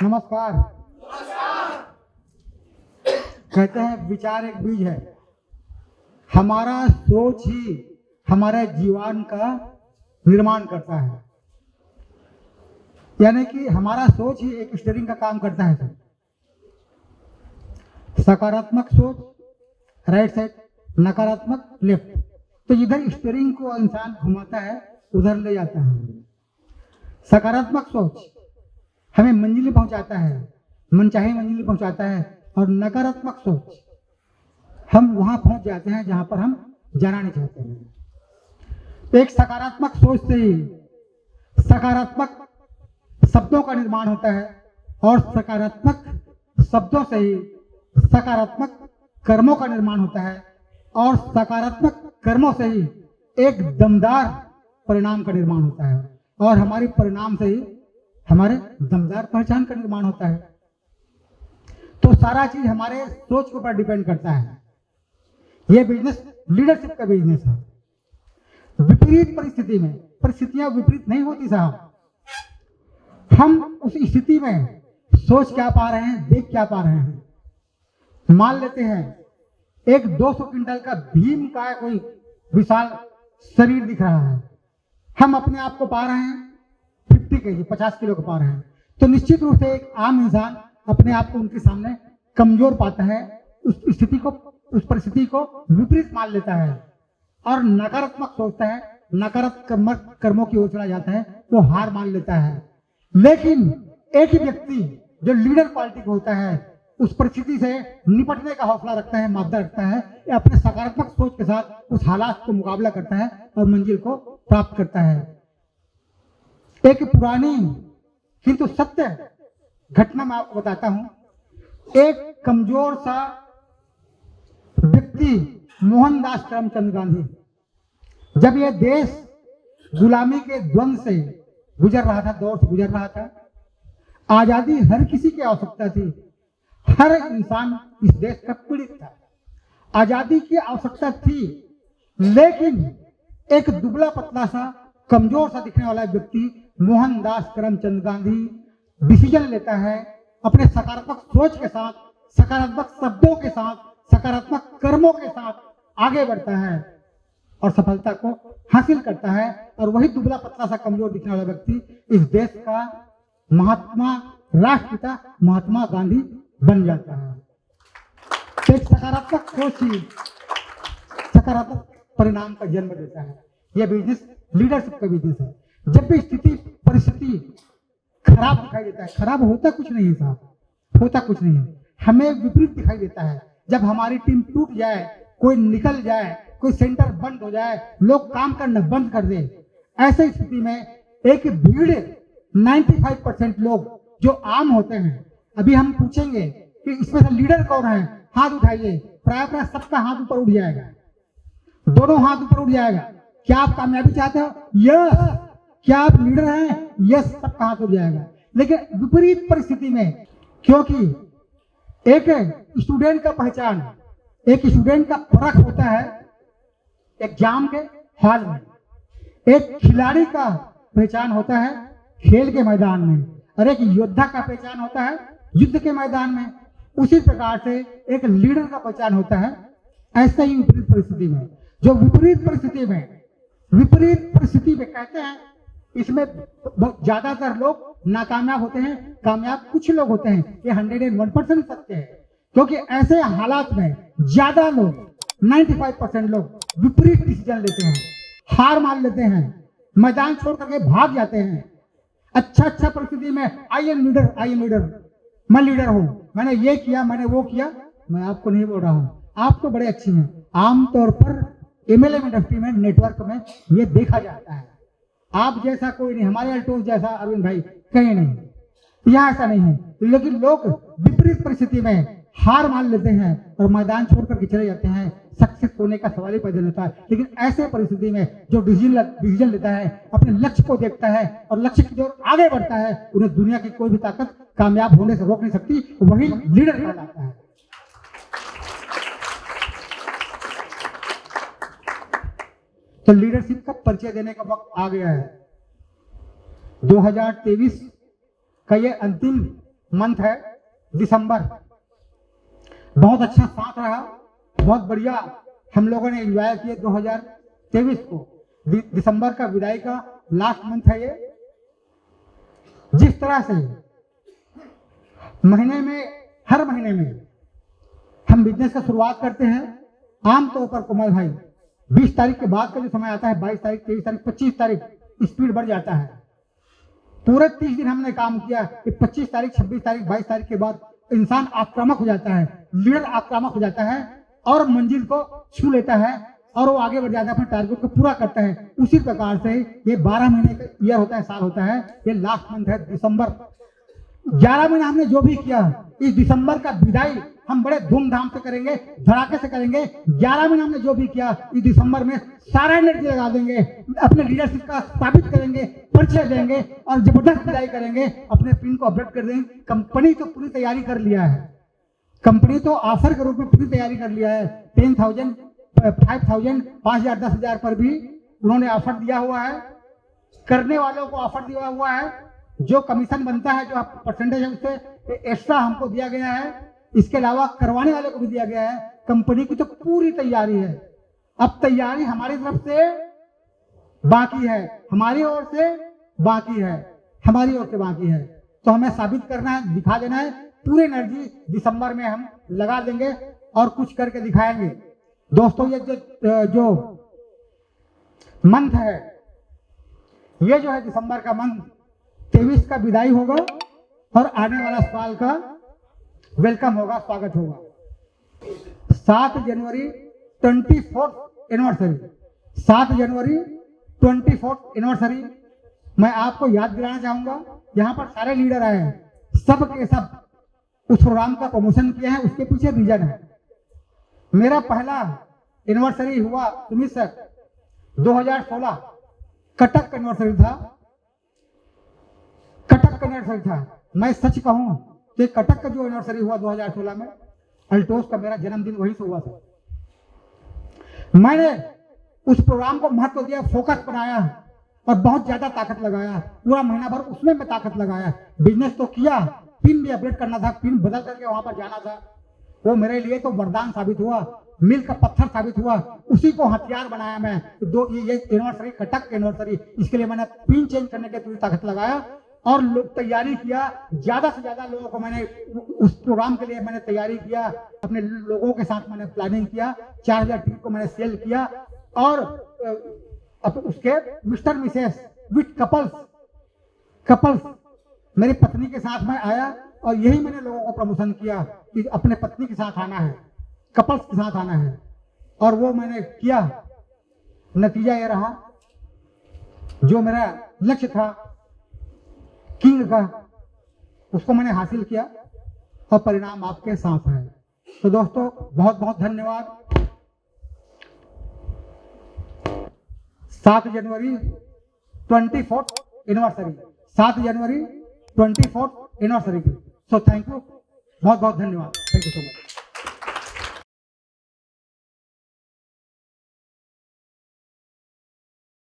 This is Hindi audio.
नमस्कार। कहते हैं विचार एक बीज है। हमारा सोच ही हमारे जीवन का निर्माण करता है, यानी कि हमारा सोच ही एक स्टीयरिंग का काम करता है। सकारात्मक सोच राइट साइड, नकारात्मक लेफ्ट। तो इधर स्टीयरिंग को इंसान घुमाता है, उधर ले जाता है। सकारात्मक सोच हमें मंजिल पहुंचाता है, मनचाही मंजिल पहुंचाता है, और नकारात्मक सोच हम वहां पहुंच जाते हैं जहां पर हम जाना नहीं चाहते हैं। तो एक सकारात्मक सोच से ही सकारात्मक शब्दों का निर्माण होता है, और सकारात्मक शब्दों से ही सकारात्मक कर्मों का निर्माण होता है, और सकारात्मक कर्मों से ही एक दमदार परिणाम का निर्माण होता है, और हमारे परिणाम से ही हमारे दमदार पहचान का निर्माण होता है। तो सारा चीज हमारे सोच के ऊपर डिपेंड करता है। यह बिजनेस लीडरशिप का बिजनेस है। विपरीत परिस्थिति में, परिस्थितियां विपरीत नहीं होती साहब, हम उस स्थिति में सोच क्या पा रहे हैं, देख क्या पा रहे हैं। मान लेते हैं एक 200 क्विंटल का भीम का कोई विशाल शरीर दिख रहा है, हम अपने आप को पा रहे हैं 50 kg, 50 किलो को पा रहे हैं। तो निश्चित रूप से एक आम इंसान अपने आप को उनके सामने कमजोर पाता है, उस स्थिति को, उस परिस्थिति को विपरीत मान लेता है और नकारात्मक सोचता है, नकारात्मक कर्मों की ओर चला जाता है, वो हार मान लेता है। लेकिन एक ही व्यक्ति जो लीडर क्वालिटी का होता है, उस परिस्थिति से निपटने का हौसला रखता है, मादा रखता है, अपने सकारात्मक सोच के साथ उस हालात को मुकाबला करता है और मंजिल को प्राप्त करता है। एक पुरानी किंतु सत्य घटना मैं आपको बताता हूं। एक कमजोर सा व्यक्ति मोहनदास करमचंद गांधी, जब यह देश गुलामी के द्वंद से गुजर रहा था, दौर से गुजर रहा था, आजादी हर किसी की आवश्यकता थी, हर इंसान इस देश का पीड़ित था, आजादी की आवश्यकता थी। लेकिन एक दुबला पतला सा कमजोर सा दिखने वाला व्यक्ति मोहनदास करमचंद गांधी डिसीजन लेता है, अपने सकारात्मक सोच के साथ, सकारात्मक शब्दों के साथ, सकारात्मक कर्मों के साथ आगे बढ़ता है और सफलता को हासिल करता है। और वही दुबला पतला सा कमजोर दिखने वाला व्यक्ति इस देश का महात्मा, राष्ट्रपिता महात्मा गांधी बन जाता है। एक सकारात्मक सोच ही सकारात्मक परिणाम का जन्म देता है। यह बिजनेस लीडरशिप का बिजनेस है। जब भी स्थिति परिस्थिति खराब दिखाई देता है, खराब होता कुछ नहीं है साहब, होता कुछ नहीं है, हमें विपरीत दिखाई देता है। जब हमारी टीम टूट जाए, कोई निकल जाए, कोई सेंटर बंद हो जाए, लोग काम करना बंद कर दे, ऐसे स्थिति में एक भीड़ 95% लोग जो आम होते हैं, अभी हम पूछेंगे कि इसमें से लीडर कौन है, हाथ उठाइए, प्राय सबका हाथ ऊपर उठ जाएगा, दोनों हाथ ऊपर उठ जाएगा। क्या आप कामयाबी चाहते हो? यस। क्या आप लीडर हैं? यस, सबका हाथ उठ जाएगा। लेकिन विपरीत परिस्थिति में, क्योंकि एक स्टूडेंट का पहचान, एक स्टूडेंट का फर्क होता है एग्जाम के हॉल में, एक खिलाड़ी का पहचान होता है खेल के मैदान में, और एक योद्धा का पहचान होता है युद्ध के मैदान में। उसी प्रकार से एक लीडर का पहचान होता है ऐसा ही विपरीत परिस्थिति में। जो विपरीत परिस्थिति में कहते हैं, इसमें ज्यादातर लोग नाकामयाब होते हैं, कामयाब कुछ लोग होते हैं। ये 101% सत्य है, क्योंकि ऐसे हालात में ज्यादा लोग, 95% लोग विपरीत डिसीजन लेते हैं, हार मान लेते हैं, मैदान छोड़ करके भाग जाते हैं। अच्छा परिस्थिति में आई एम लीडर, मैं लीडर हूं, मैंने ये किया, मैंने वो किया। मैं आपको नहीं बोल रहा हूं, आप तो बड़े अच्छे हैं। आमतौर पर MLM इंडस्ट्री में, नेटवर्क में ये देखा जाता है। आप जैसा कोई नहीं, हमारे अल्टोज जैसा अरविंद भाई कहीं नहीं, यहाँ ऐसा नहीं है। लेकिन लोग विपरीत परिस्थिति में हार मान लेते हैं और मैदान छोड़ करके चले जाते हैं। सक्सेस होने का सवाल ही पैदा होता है। लेकिन ऐसे परिस्थिति में जो डिसीजन लेता है, अपने लक्ष्य को देखता है और लक्ष्य की ओर आगे बढ़ता है, उन्हें दुनिया की कोई भी ताकत कामयाब होने से रोक नहीं सकती। वही लीडर कहलाता है। तो लीडरशिप का परिचय देने का वक्त आ गया है। 2023 का ये अंतिम मंथ है दिसंबर, बहुत अच्छा साथ रहा, बहुत बढ़िया हम लोगों ने एंजॉय किए 2023 को। दिसंबर का विदाई का लास्ट मंथ है ये। जिस तरह से महीने में, हर महीने में हम बिजनेस का शुरुआत करते हैं, आमतौर पर कोमल भाई 20 तारीख के बाद का जो समय आता है, 22 तारीख, 23 तारीख, 25 तारीख, स्पीड बढ़ जाता है। पूरे 30 दिन हमने काम किया कि 25 तारीख, 26 तारीख, 22 तारीख के बाद इंसान आक्रामक हो जाता है, लीडर आक्रामक हो जाता है और मंजिल को छू लेता है और वो आगे बढ़ जाता है, अपने टारगेट को पूरा करता है। उसी प्रकार से ये 12 महीने का ईयर होता है, साल होता है। ये लास्ट मंथ है दिसंबर। 11 महीना हमने जो भी किया, इस दिसंबर का विदाई हम बड़े धूमधाम से करेंगे, धड़ाके से करेंगे। 11 महीना हमने जो भी किया, इस दिसंबर में सारा एनर्जी लगा देंगे, अपने लीडरशिप का साबित करेंगे, परिचय देंगे और जबरदस्त विदाई करेंगे, अपने पिन को अपडेट कर देंगे। कंपनी तो पूरी तैयारी कर लिया है, कंपनी तो ऑफर के रूप में पूरी तैयारी कर लिया है। 10,000, 5,000, 5,000, 10,000 पर भी उन्होंने ऑफर दिया हुआ है। करने वालों को ऑफर दिया हुआ है, जो कमीशन बनता है, जो परसेंटेज है, उससे एक्स्ट्रा हमको दिया गया है। इसके अलावा करवाने वाले को भी दिया गया है। कंपनी की तो पूरी तैयारी है। अब तैयारी हमारी तरफ से बाकी है, हमारी ओर से बाकी है, हमारी ओर से बाकी है। तो हमें साबित करना है, दिखा देना है। पूरी एनर्जी दिसंबर में हम लगा देंगे और कुछ करके दिखाएंगे। दोस्तों, ये जो मंथ है, ये जो है दिसंबर का मंथ, 23 का विदाई होगा और आने वाला साल का वेलकम होगा, स्वागत होगा। 7 जनवरी 24th एनिवर्सरी, 7 जनवरी 24th एनिवर्सरी। मैं आपको याद दिलाना चाहूंगा, यहाँ पर सारे लीडर आए हैं, सब के सब उस प्रोग्राम का प्रमोशन किया है। उसके पीछे रीजन है। मेरा पहला एनिवर्सरी हुआ सुमित सर 2016, कटक एनिवर्सरी था, कटक एनिवर्सरी था। मैं सच कहूं कि कटक का जो एनिवर्सरी हुआ 2016 में, अल्टोस का मेरा जन्मदिन वहीं से हुआ था। मैंने उस प्रोग्राम को महत्व दिया, फोकस बनाया और बहुत ज्यादा ताकत लगाया। पूरा महीना भर उसमें मैं ताकत लगाया। बिजनेस तो किया, पिन भी अपडेट करना था, पिन बदल करके वहां पर जाना था। वो मेरे लिए तो वरदान साबित हुआ, मील का पत्थर साबित हुआ। उसी को हथियार बनाया मैं। ये एनिवर्सरी, कटक एनिवर्सरी, इसके लिए मैंने पिन चेंज करने के पूरी ताकत लगाया और तैयारी किया। ज्यादा से ज्यादा लोगों को मैंने उस प्रोग्राम के लिए मैंने तैयारी किया। अपने लोगों के साथ मैंने प्लानिंग किया। 4,000 टिकट को मैंने सेल किया और उसके मिस्टर मिसेस विथ कपल्स मेरी पत्नी के साथ मैं आया और यही मैंने लोगों को प्रमोशन किया कि अपने पत्नी के साथ आना है, कपल्स के साथ आना है। और वो मैंने किया। नतीजा ये रहा, जो मेरा लक्ष्य था किंग का, उसको मैंने हासिल किया और परिणाम आपके साथ है। तो दोस्तों, बहुत बहुत धन्यवाद। 7 जनवरी 24th एनिवर्सरी, 7 जनवरी 24th एनिवर्सरी की। सो थैंक यू, बहुत बहुत धन्यवाद। Thank you so much.